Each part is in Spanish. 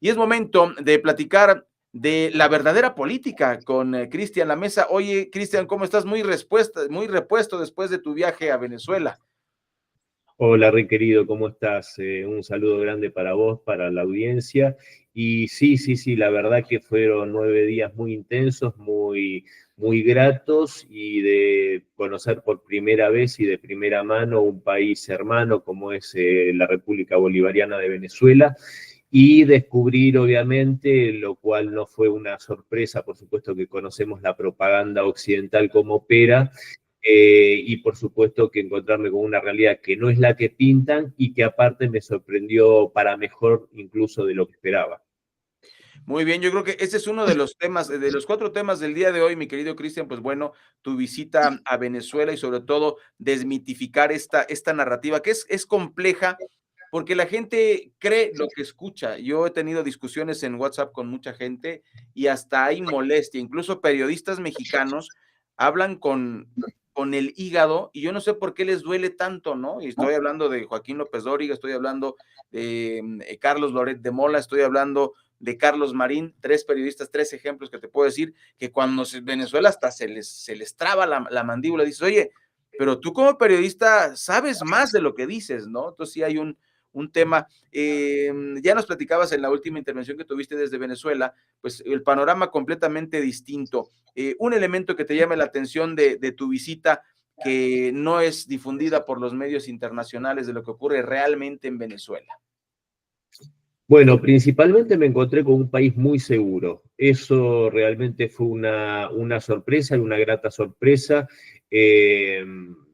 y es momento de platicar de la verdadera política con Cristian La Mesa. Oye, Cristian, ¿cómo estás? Muy repuesto después de tu viaje a Venezuela. Hola, Rey querido, ¿cómo estás? Un saludo grande para vos, para la audiencia. Y sí, la verdad que fueron 9 días muy intensos, muy gratos y de conocer por primera vez y de primera mano un país hermano como es la República Bolivariana de Venezuela y descubrir, obviamente, lo cual no fue una sorpresa, por supuesto que conocemos la propaganda occidental como opera, y por supuesto que encontrarme con una realidad que no es la que pintan y que aparte me sorprendió para mejor incluso de lo que esperaba. Muy bien, yo creo que ese es uno de los temas, de los 4 temas del día de hoy, mi querido Cristian, pues bueno, tu visita a Venezuela y sobre todo desmitificar esta narrativa que es compleja, porque la gente cree lo que escucha. Yo he tenido discusiones en WhatsApp con mucha gente y hasta hay molestia, incluso periodistas mexicanos hablan con el hígado y yo no sé por qué les duele tanto, ¿no? Y estoy hablando de Joaquín López Dóriga, estoy hablando de Carlos Loret de Mola, estoy hablando de Carlos Marín, 3 periodistas, 3 ejemplos que te puedo decir, que cuando Venezuela hasta se les traba la mandíbula, dices, oye, pero tú como periodista sabes más de lo que dices, ¿no? Entonces sí hay un tema. Ya nos platicabas en la última intervención que tuviste desde Venezuela, pues el panorama completamente distinto. Un elemento que te llame la atención de tu visita que no es difundida por los medios internacionales de lo que ocurre realmente en Venezuela. Bueno, principalmente me encontré con un país muy seguro. Eso realmente fue una sorpresa y una grata sorpresa.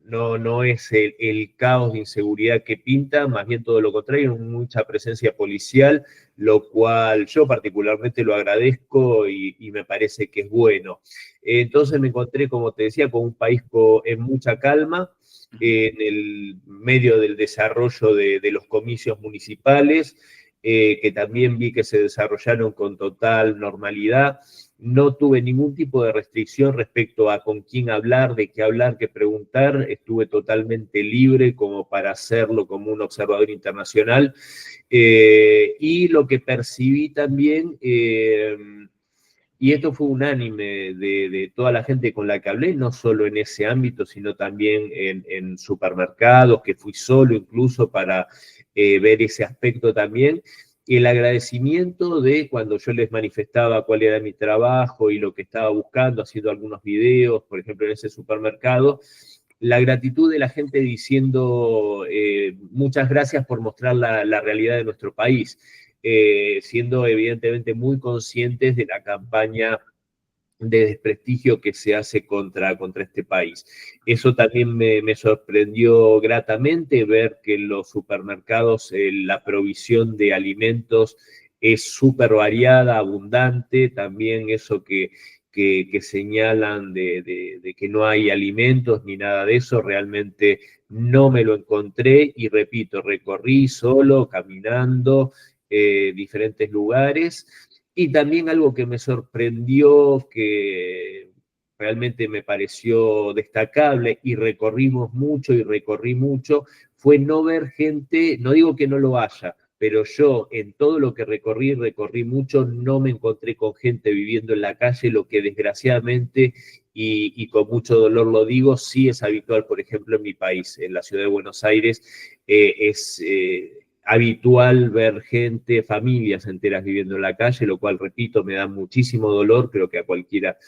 No es el caos de inseguridad que pinta, más bien todo lo contrario, mucha presencia policial, lo cual yo particularmente lo agradezco y me parece que es bueno. Entonces me encontré, como te decía, con un país en mucha calma, en el medio del desarrollo de los comicios municipales, que también vi que se desarrollaron con total normalidad. No tuve ningún tipo de restricción respecto a con quién hablar, de qué hablar, qué preguntar. Estuve totalmente libre como para hacerlo como un observador internacional. Y lo que percibí también, y esto fue unánime de toda la gente con la que hablé, no solo en ese ámbito, sino también en supermercados, que fui solo incluso para ver ese aspecto también, el agradecimiento de cuando yo les manifestaba cuál era mi trabajo y lo que estaba buscando, haciendo algunos videos, por ejemplo, en ese supermercado, la gratitud de la gente diciendo muchas gracias por mostrar la realidad de nuestro país, siendo evidentemente muy conscientes de la campaña de desprestigio que se hace contra este país. Eso también me sorprendió gratamente, ver que en los supermercados la provisión de alimentos es súper variada, abundante, también eso que señalan de que no hay alimentos ni nada de eso, realmente no me lo encontré y repito, recorrí solo, caminando, diferentes lugares. Y también algo que me sorprendió, que realmente me pareció destacable, y recorrimos mucho y recorrí mucho, fue no ver gente, no digo que no lo haya, pero yo en todo lo que recorrí mucho, no me encontré con gente viviendo en la calle, lo que desgraciadamente, y con mucho dolor lo digo, sí es habitual, por ejemplo, en mi país, en la ciudad de Buenos Aires, es habitual ver gente, familias enteras viviendo en la calle, lo cual, repito, me da muchísimo dolor, creo que a cualquiera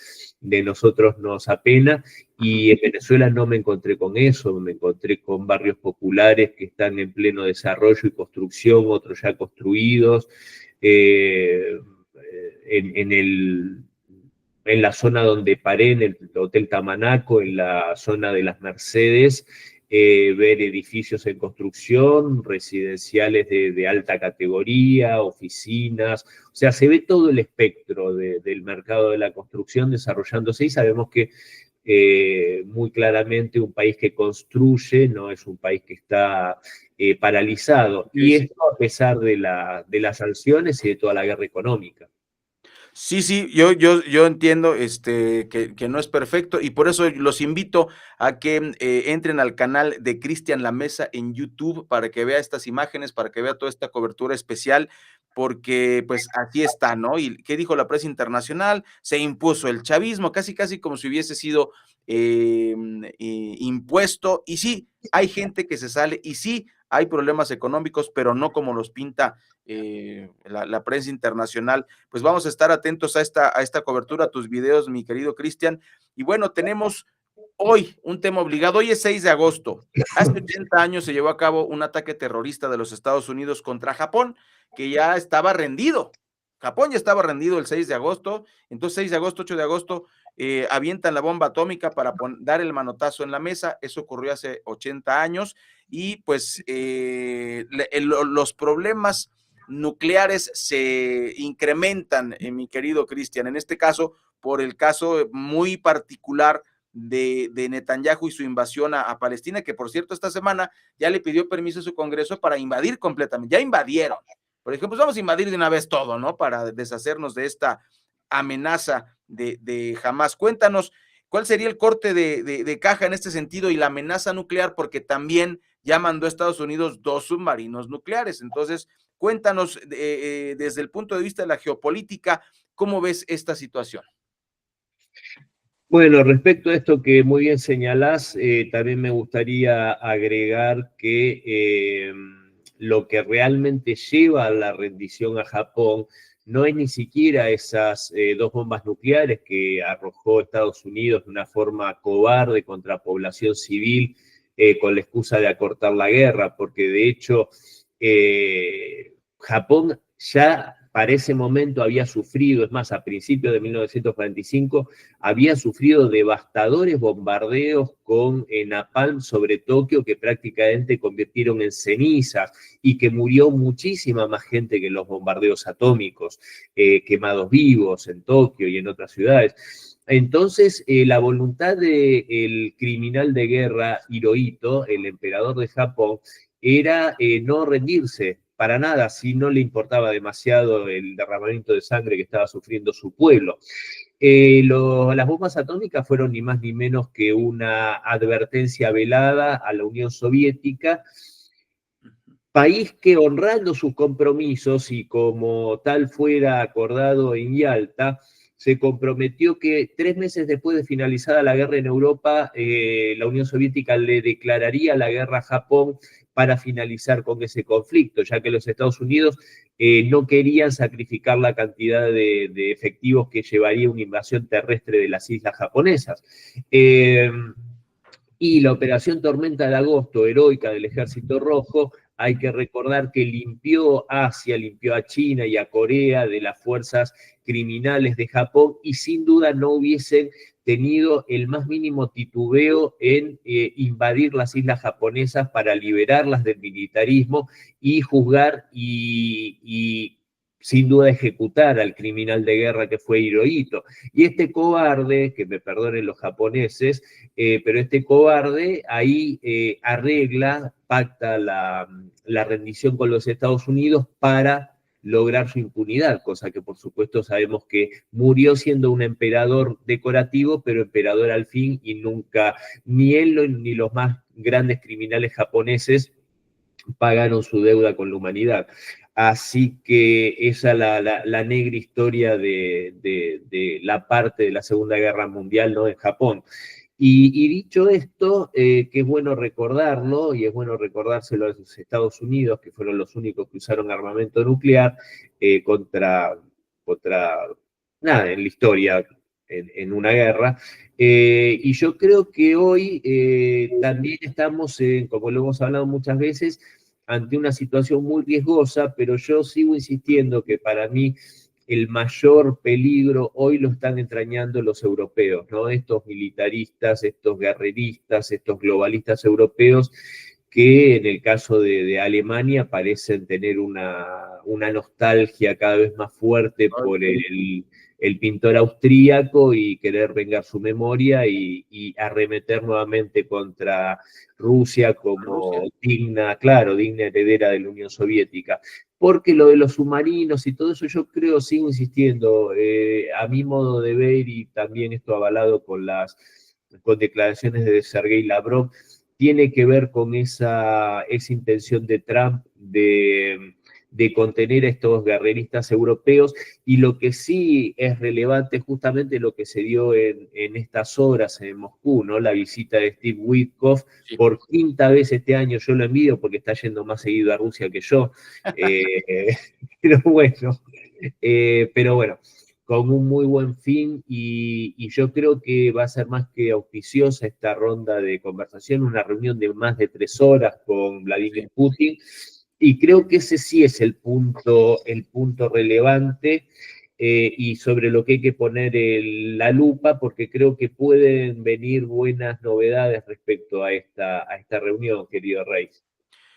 de nosotros nos apena, y en Venezuela no me encontré con eso, me encontré con barrios populares que están en pleno desarrollo y construcción, otros ya construidos, en en la zona donde paré, en el Hotel Tamanaco, en la zona de las Mercedes, ver edificios en construcción, residenciales de alta categoría, oficinas, o sea, se ve todo el espectro del mercado de la construcción desarrollándose y sabemos que muy claramente un país que construye no es un país que está paralizado, y Sí. esto a pesar de las sanciones y de toda la guerra económica. Sí, yo entiendo, que no es perfecto, y por eso los invito a que, entren al canal de Cristian La Mesa en YouTube para que vea estas imágenes, para que vea toda esta cobertura especial, porque pues aquí está, ¿no? ¿Y qué dijo la prensa internacional? Se impuso el chavismo, casi, casi como si hubiese sido impuesto. Y sí, hay gente que se sale y sí, hay problemas económicos, pero no como los pinta la prensa internacional. Pues vamos a estar atentos a esta cobertura, a tus videos, mi querido Cristian. Y bueno, tenemos hoy un tema obligado. Hoy es 6 de agosto. Hace 80 años se llevó a cabo un ataque terrorista de los Estados Unidos contra Japón, que ya estaba rendido. Japón ya estaba rendido el 6 de agosto. Entonces, 6 de agosto, 8 de agosto, avientan la bomba atómica para dar el manotazo en la mesa. Eso ocurrió hace 80 años. Y pues los problemas nucleares se incrementan, mi querido Cristian, en este caso, por el caso muy particular de Netanyahu y su invasión a Palestina, que por cierto esta semana ya le pidió permiso a su Congreso para invadir completamente, ya invadieron. Por ejemplo, pues vamos a invadir de una vez todo, ¿no? Para deshacernos de esta amenaza de Hamas. Cuéntanos, ¿cuál sería el corte de caja en este sentido y la amenaza nuclear? Porque también ya mandó a Estados Unidos 2 submarinos nucleares. Entonces, cuéntanos desde el punto de vista de la geopolítica, ¿cómo ves esta situación? Bueno, respecto a esto que muy bien señalás, también me gustaría agregar que lo que realmente lleva a la rendición a Japón no es ni siquiera esas 2 bombas nucleares que arrojó Estados Unidos de una forma cobarde contra población civil con la excusa de acortar la guerra, porque de hecho Japón ya para ese momento había sufrido, es más, a principios de 1945, había sufrido devastadores bombardeos con napalm sobre Tokio que prácticamente convirtieron en cenizas y que murió muchísima más gente que en los bombardeos atómicos, quemados vivos en Tokio y en otras ciudades. Entonces, la voluntad del criminal de guerra Hirohito, el emperador de Japón, era no rendirse para nada, si no le importaba demasiado el derramamiento de sangre que estaba sufriendo su pueblo. Las bombas atómicas fueron ni más ni menos que una advertencia velada a la Unión Soviética, país que honrando sus compromisos y como tal fuera acordado en Yalta, se comprometió que 3 meses después de finalizada la guerra en Europa, la Unión Soviética le declararía la guerra a Japón para finalizar con ese conflicto, ya que los Estados Unidos no querían sacrificar la cantidad de efectivos que llevaría una invasión terrestre de las islas japonesas. Y la operación Tormenta de Agosto, heroica del Ejército Rojo, hay que recordar que limpió Asia, limpió a China y a Corea de las fuerzas criminales de Japón y sin duda no hubiesen tenido el más mínimo titubeo en invadir las islas japonesas para liberarlas del militarismo y juzgar y sin duda ejecutar al criminal de guerra que fue Hirohito. Y este cobarde, que me perdonen los japoneses, pero este cobarde ahí arregla, pacta la rendición con los Estados Unidos para lograr su impunidad, cosa que por supuesto sabemos que murió siendo un emperador decorativo, pero emperador al fin y nunca, ni él ni los más grandes criminales japoneses pagaron su deuda con la humanidad. Así que esa es la negra historia de la parte de la Segunda Guerra Mundial, ¿no? En Japón. Y dicho esto, que es bueno recordarlo, y es bueno recordárselo a los Estados Unidos, que fueron los únicos que usaron armamento nuclear contra nada, en la historia, en una guerra. Y yo creo que hoy también estamos, como lo hemos hablado muchas veces, ante una situación muy riesgosa, pero yo sigo insistiendo que para mí el mayor peligro hoy lo están entrañando los europeos, ¿no? Estos militaristas, estos guerreristas, estos globalistas europeos que en el caso de Alemania parecen tener una nostalgia cada vez más fuerte por el pintor austríaco y querer vengar su memoria y arremeter nuevamente contra Rusia como Rusia. digna, claro, digna heredera de la Unión Soviética. Porque lo de los submarinos y todo eso, yo creo, sigo insistiendo, a mi modo de ver, y también esto avalado con declaraciones de Sergei Lavrov, tiene que ver con esa intención de Trump de contener a estos guerreristas europeos. Y lo que sí es relevante es justamente lo que se dio en estas horas en Moscú, ¿no? La visita de Steve Witkoff Sí. por quinta vez este año. Yo lo envidio porque está yendo más seguido a Rusia que yo. Eh, pero bueno, con un muy buen fin y yo creo que va a ser más que auspiciosa esta ronda de conversación, una reunión de más de 3 horas con Sí. Vladimir Putin y creo que ese sí es el punto relevante y sobre lo que hay que poner la lupa porque creo que pueden venir buenas novedades respecto a esta reunión, querido Rey.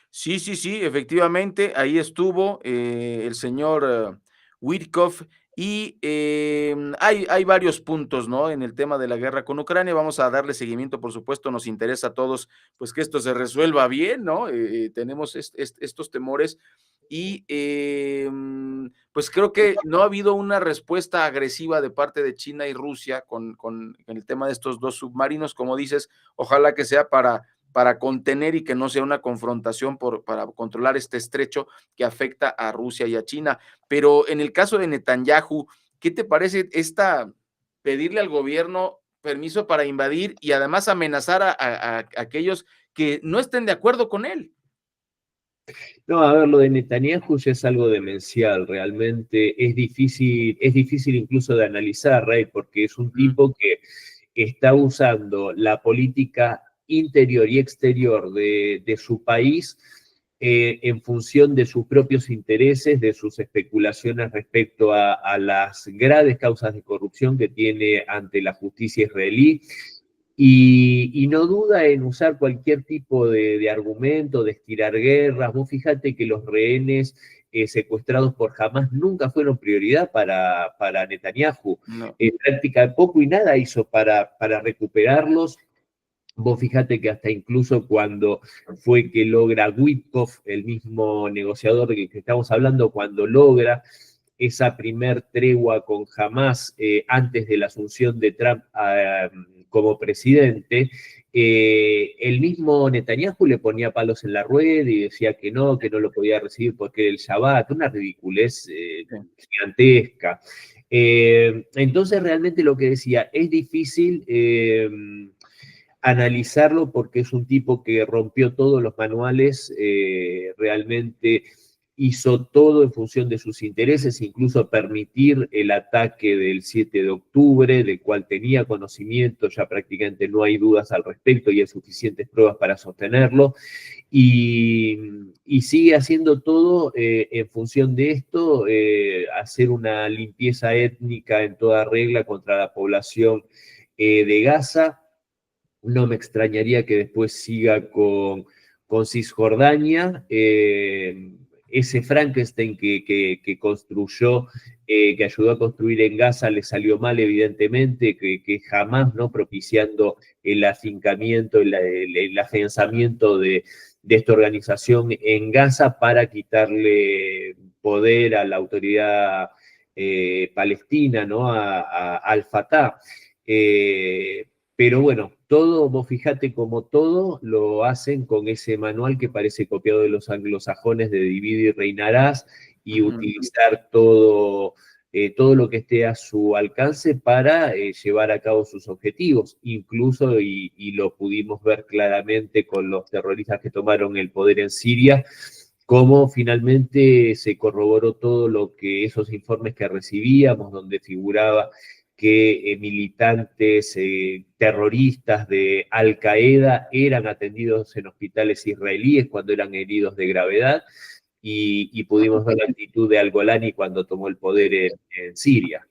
Sí, sí, sí, efectivamente, ahí estuvo, el señor, Witkoff y, hay varios puntos, ¿no?, en el tema de la guerra con Ucrania. Vamos a darle seguimiento, por supuesto, nos interesa a todos, pues, que esto se resuelva bien, ¿no? Tenemos estos temores y, pues, creo que no ha habido una respuesta agresiva de parte de China y Rusia con el tema de estos 2 submarinos, como dices, ojalá que sea para contener y que no sea una confrontación para controlar este estrecho que afecta a Rusia y a China. Pero en el caso de Netanyahu, ¿qué te parece pedirle al gobierno permiso para invadir y además amenazar a aquellos que no estén de acuerdo con él? No, a ver, lo de Netanyahu ya es algo demencial, realmente es difícil incluso de analizar, Rey, porque es un Mm, tipo que está usando la política interior y exterior de su país en función de sus propios intereses, de sus especulaciones respecto a las graves causas de corrupción que tiene ante la justicia israelí y no duda en usar cualquier tipo de argumento, de estirar guerras. Vos fíjate que los rehenes secuestrados por Hamas nunca fueron prioridad para Netanyahu. no, Práctica poco y nada hizo para recuperarlos. Vos fíjate que hasta incluso cuando fue que logra Witkoff, el mismo negociador del que estamos hablando, cuando logra esa primer tregua con Hamas antes de la asunción de Trump como presidente, el mismo Netanyahu le ponía palos en la rueda y decía que no lo podía recibir porque era el Shabbat, una ridiculez sí. gigantesca. Entonces realmente lo que decía, es difícil analizarlo porque es un tipo que rompió todos los manuales, realmente hizo todo en función de sus intereses, incluso permitir el ataque del 7 de octubre, del cual tenía conocimiento, ya prácticamente no hay dudas al respecto y hay suficientes pruebas para sostenerlo, y, y sigue haciendo todo en función de esto, hacer una limpieza étnica en toda regla contra la población de Gaza. No me extrañaría que después siga con Cisjordania. Ese Frankenstein que construyó, que ayudó a construir en Gaza, le salió mal, evidentemente, que jamás, ¿no? Propiciando el afincamiento, el afianzamiento de esta organización en Gaza para quitarle poder a la autoridad palestina, ¿no? Al-Fatah. Pero bueno, todo, vos fijate como todo lo hacen con ese manual que parece copiado de los anglosajones de divide y reinarás y Ujú. utilizar todo, todo lo que esté a su alcance para llevar a cabo sus objetivos. Incluso, y lo pudimos ver claramente con los terroristas que tomaron el poder en Siria, cómo finalmente se corroboró todo lo que esos informes que recibíamos, donde figuraba que militantes terroristas de Al Qaeda eran atendidos en hospitales israelíes cuando eran heridos de gravedad y pudimos ver la actitud de Al-Golani cuando tomó el poder en Siria.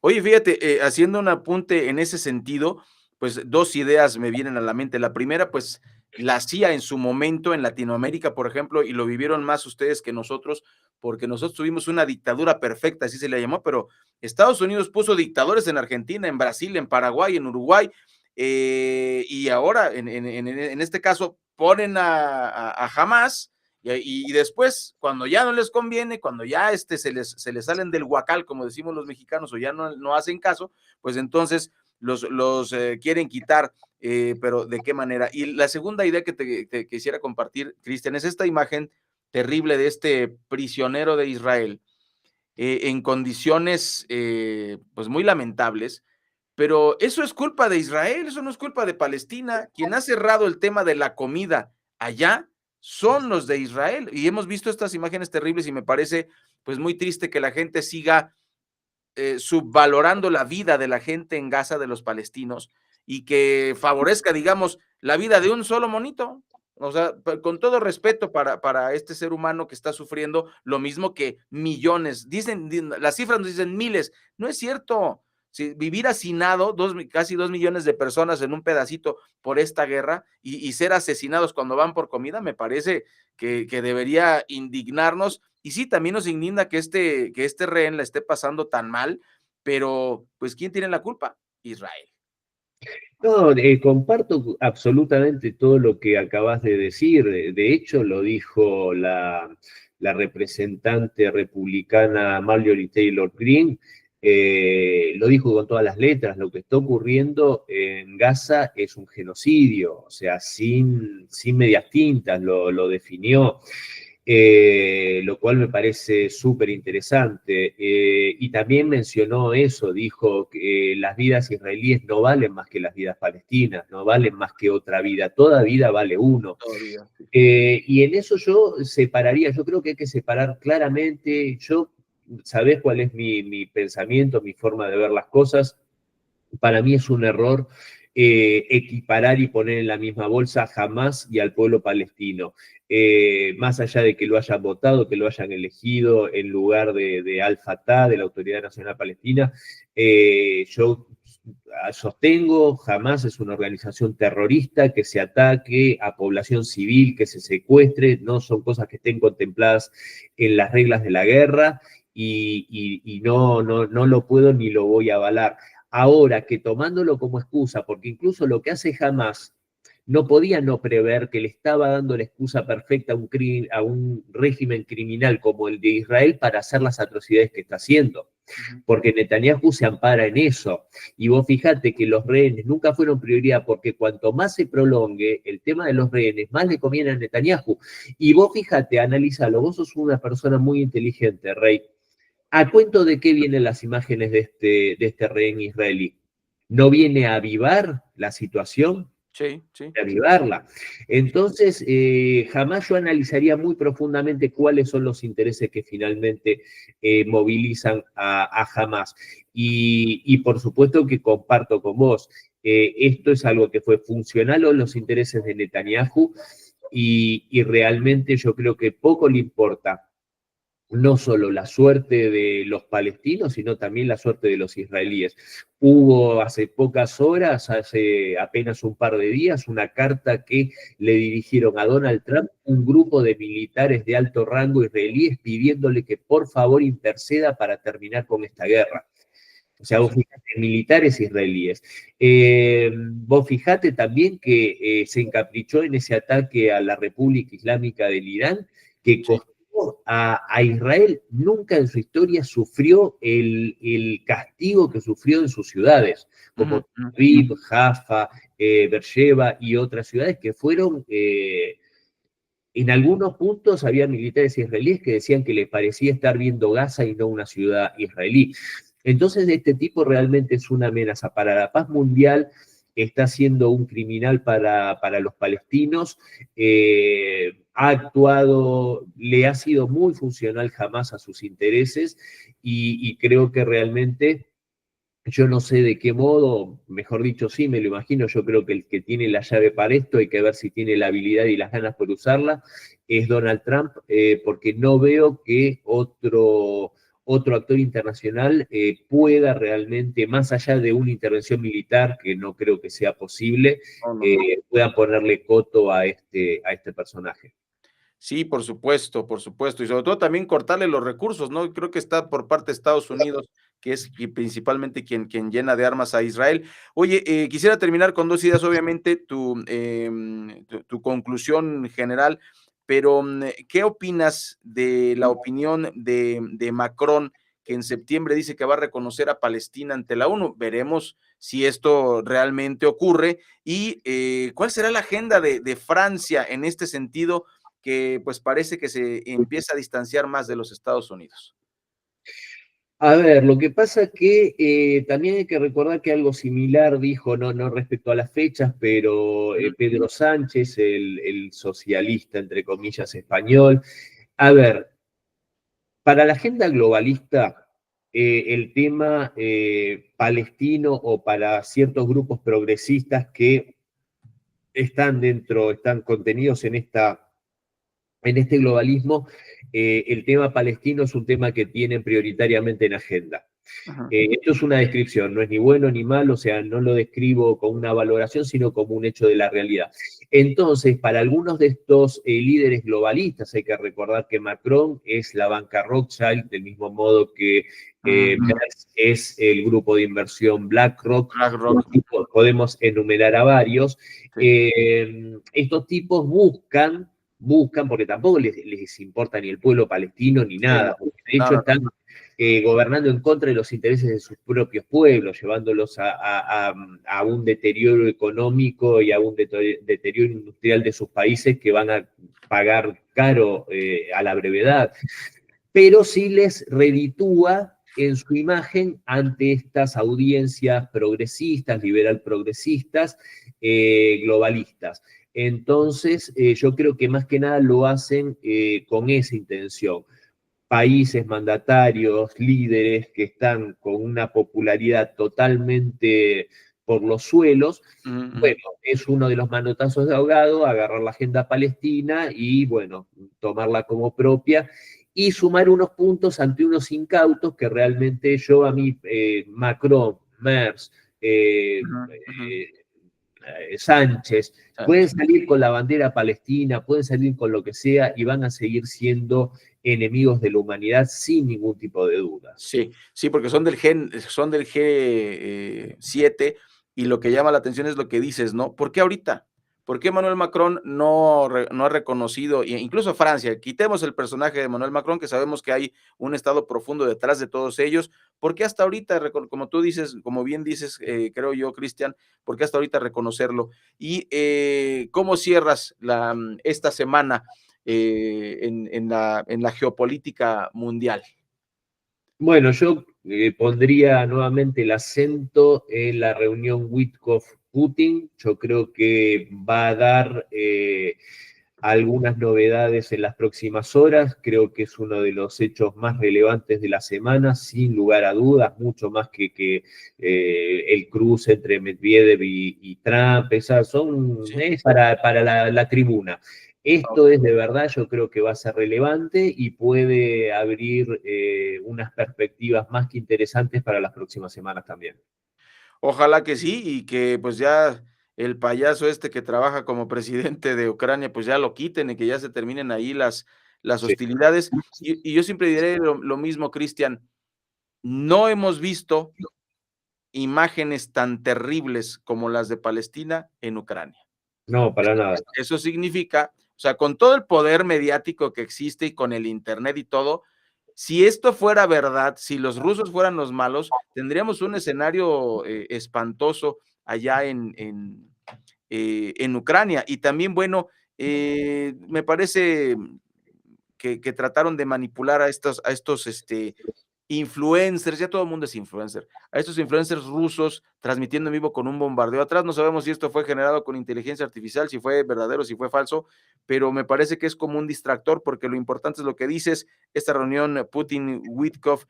Oye, fíjate, haciendo un apunte en ese sentido, pues 2 ideas me vienen a la mente. La primera, pues, la CIA en su momento en Latinoamérica, por ejemplo, y lo vivieron más ustedes que nosotros, porque nosotros tuvimos una dictadura perfecta, así se le llamó, pero Estados Unidos puso dictadores en Argentina, en Brasil, en Paraguay, en Uruguay, y ahora en este caso ponen a Hamas, y después, cuando ya no les conviene, cuando ya se les salen del huacal, como decimos los mexicanos, o ya no hacen caso, pues entonces los quieren quitar, pero ¿de qué manera? Y la segunda idea que te quisiera compartir, Cristian, es esta imagen terrible de este prisionero de Israel, en condiciones pues muy lamentables, pero eso es culpa de Israel, eso no es culpa de Palestina. Quien ha cerrado el tema de la comida allá son los de Israel. Y hemos visto estas imágenes terribles y me parece pues muy triste que la gente siga subvalorando la vida de la gente en Gaza, de los palestinos, y que favorezca, digamos, la vida de un solo monito. O sea, con todo respeto para este ser humano que está sufriendo lo mismo que millones. Dicen, las cifras nos dicen miles. No es cierto. Si vivir hacinado, casi 2 millones de personas en un pedacito por esta guerra y ser asesinados cuando van por comida, me parece que debería indignarnos. Y sí, también nos indigna que este rehén la esté pasando tan mal, pero pues ¿quién tiene la culpa? Israel. No, comparto absolutamente todo lo que acabas de decir. De hecho, lo dijo la representante republicana Marjorie Taylor Greene, lo dijo con todas las letras. Lo que está ocurriendo en Gaza es un genocidio, o sea, sin medias tintas, lo definió. Lo cual me parece súper interesante. Y también mencionó eso, dijo que las vidas israelíes no valen más que las vidas palestinas, no valen más que otra vida, toda vida vale uno. Todavía, sí. Y en eso yo separaría, yo creo que hay que separar claramente, ¿sabés cuál es mi pensamiento, mi forma de ver las cosas? Para mí es un error equiparar y poner en la misma bolsa a Hamás y al pueblo palestino. Más allá de que lo hayan votado, que lo hayan elegido en lugar de Al-Fatah, de la Autoridad Nacional Palestina, yo sostengo, Hamás es una organización terrorista que se ataque a población civil, que se secuestre, no son cosas que estén contempladas en las reglas de la guerra y no lo puedo ni lo voy a avalar. Ahora que tomándolo como excusa, porque incluso lo que hace Hamas no podía no prever que le estaba dando la excusa perfecta a un régimen criminal como el de Israel para hacer las atrocidades que está haciendo. Porque Netanyahu se ampara en eso. Y vos fijate que los rehenes nunca fueron prioridad porque cuanto más se prolongue el tema de los rehenes, más le conviene a Netanyahu. Y vos fíjate, analízalo, vos sos una persona muy inteligente, Rey. ¿A cuento de qué vienen las imágenes de este rehén israelí? ¿No viene a avivar la situación? Sí, sí. A avivarla. Entonces, jamás yo analizaría muy profundamente cuáles son los intereses que finalmente movilizan a Hamas. Y por supuesto que comparto con vos, esto es algo que fue funcional a los intereses de Netanyahu y realmente yo creo que poco le importa no solo la suerte de los palestinos, sino también la suerte de los israelíes. Hubo hace pocas horas, hace apenas un par de días, una carta que le dirigieron a Donald Trump un grupo de militares de alto rango israelíes pidiéndole que por favor interceda para terminar con esta guerra. O sea, vos fijate, militares israelíes. Vos fijate también que se encaprichó en ese ataque a la República Islámica del Irán, que Sí. costó a Israel, nunca en su historia sufrió el castigo que sufrió en sus ciudades, como Tel Aviv, Jaffa, Beersheba y otras ciudades que fueron en algunos puntos había militares israelíes que decían que les parecía estar viendo Gaza y no una ciudad israelí. Entonces, este tipo realmente es una amenaza para la paz mundial, está siendo un criminal para los palestinos, ha actuado, le ha sido muy funcional jamás a sus intereses y creo que realmente yo no sé de qué modo, mejor dicho, sí, me lo imagino, yo creo que el que tiene la llave para esto, hay que ver si tiene la habilidad y las ganas por usarla, es Donald Trump, porque no veo que otro actor internacional pueda realmente, más allá de una intervención militar, que no creo que sea posible, No, no, no. pueda ponerle coto a este personaje. Sí, por supuesto, y sobre todo también cortarle los recursos, ¿no? Creo que está por parte de Estados Unidos, que es principalmente quien llena de armas a Israel. Oye, quisiera terminar con 2 ideas, obviamente, tu conclusión general, pero, ¿qué opinas de la opinión de Macron, que en septiembre dice que va a reconocer a Palestina ante la ONU? Veremos si esto realmente ocurre y, ¿cuál será la agenda de Francia en este sentido? que pues parece que se empieza a distanciar más de los Estados Unidos? A ver, lo que pasa que también hay que recordar que algo similar dijo, no respecto a las fechas, pero Ujú, Pedro Sánchez, el socialista, entre comillas, español. A ver, para la agenda globalista, el tema palestino o para ciertos grupos progresistas que están contenidos en este globalismo, el tema palestino es un tema que tienen prioritariamente en agenda. ujú, Esto es una descripción, no es ni bueno ni malo, o sea, no lo describo como una valoración, sino como un hecho de la realidad. Entonces, para algunos de estos líderes globalistas, hay que recordar que Macron es la banca Rothschild, del mismo modo que ujú. Merz es el grupo de inversión BlackRock, BlackRock, podemos enumerar a varios. sí, Estos tipos buscan, porque tampoco les importa ni el pueblo palestino ni sí, nada, no, porque de no, hecho no, no. están gobernando en contra de los intereses de sus propios pueblos, llevándolos a un deterioro económico y a un deterioro industrial de sus países que van a pagar caro a la brevedad. Pero sí les reditúa en su imagen ante estas audiencias progresistas, liberal progresistas, globalistas. Entonces, yo creo que más que nada lo hacen con esa intención. Países, mandatarios, líderes que están con una popularidad totalmente por los suelos, Ujú, ujú. bueno, es uno de los manotazos de ahogado, agarrar la agenda palestina y, bueno, tomarla como propia y sumar unos puntos ante unos incautos que realmente a mí, Macron, Merz, eh, Ujú, ujú. eh, Sánchez, pueden Sánchez. salir con la bandera palestina, pueden salir con lo que sea y van a seguir siendo enemigos de la humanidad sin ningún tipo de dudas. Sí, sí, porque son del G7 y lo que llama la atención es lo que dices, ¿no? ¿Por qué ahorita? ¿Por qué Emmanuel Macron no ha reconocido, e incluso Francia, quitemos el personaje de Emmanuel Macron, que sabemos que hay un estado profundo detrás de todos ellos, ¿por qué hasta ahorita, como tú dices, como bien dices, creo yo, Cristian, por qué hasta ahorita reconocerlo? Y ¿cómo cierras esta semana en la geopolítica mundial? Bueno, yo pondría nuevamente el acento en la reunión Witkoff-Putin. Yo creo que va a dar algunas novedades en las próximas horas. Creo que es uno de los hechos más relevantes de la semana, sin lugar a dudas, mucho más que el cruce entre Medvedev y Trump. Sí. Es para la tribuna. Esto es de verdad, yo creo que va a ser relevante y puede abrir unas perspectivas más que interesantes para las próximas semanas también. Ojalá que sí, y que pues ya el payaso este que trabaja como presidente de Ucrania, pues ya lo quiten y que ya se terminen ahí las Sí. hostilidades. Y yo siempre diré lo mismo, Cristian, no hemos visto imágenes tan terribles como las de Palestina en Ucrania. No, para nada. Eso significa, o sea, con todo el poder mediático que existe y con el Internet y todo, si esto fuera verdad, si los rusos fueran los malos, tendríamos un escenario espantoso allá en Ucrania. Y también, bueno, me parece que trataron de manipular a estos influencers, ya todo el mundo es influencer, a estos influencers rusos transmitiendo en vivo con un bombardeo atrás. No sabemos si esto fue generado con inteligencia artificial, si fue verdadero, si fue falso, pero me parece que es como un distractor, porque lo importante es lo que dices, esta reunión Putin-Witkoff,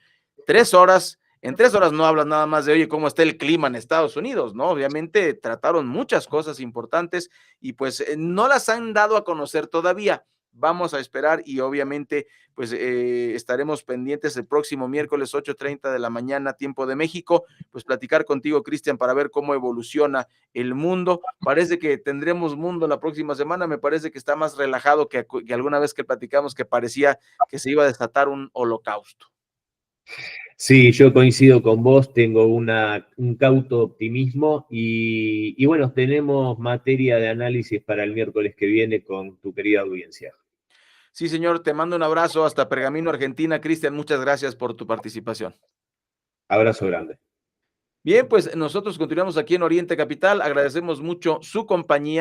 3 horas. En 3 horas no hablan nada más de, oye, cómo está el clima en Estados Unidos, ¿no? Obviamente trataron muchas cosas importantes y pues no las han dado a conocer todavía. Vamos a esperar y obviamente pues estaremos pendientes el próximo miércoles 8:30 de la mañana, tiempo de México, pues platicar contigo, Cristian, para ver cómo evoluciona el mundo. Parece que tendremos mundo la próxima semana, me parece que está más relajado que alguna vez que platicamos que parecía que se iba a desatar un holocausto. Sí, yo coincido con vos, tengo un cauto optimismo y bueno, tenemos materia de análisis para el miércoles que viene con tu querida audiencia. Sí, señor, te mando un abrazo hasta Pergamino, Argentina. Cristian, muchas gracias por tu participación. Abrazo grande. Bien, pues nosotros continuamos aquí en Oriente Capital. Agradecemos mucho su compañía.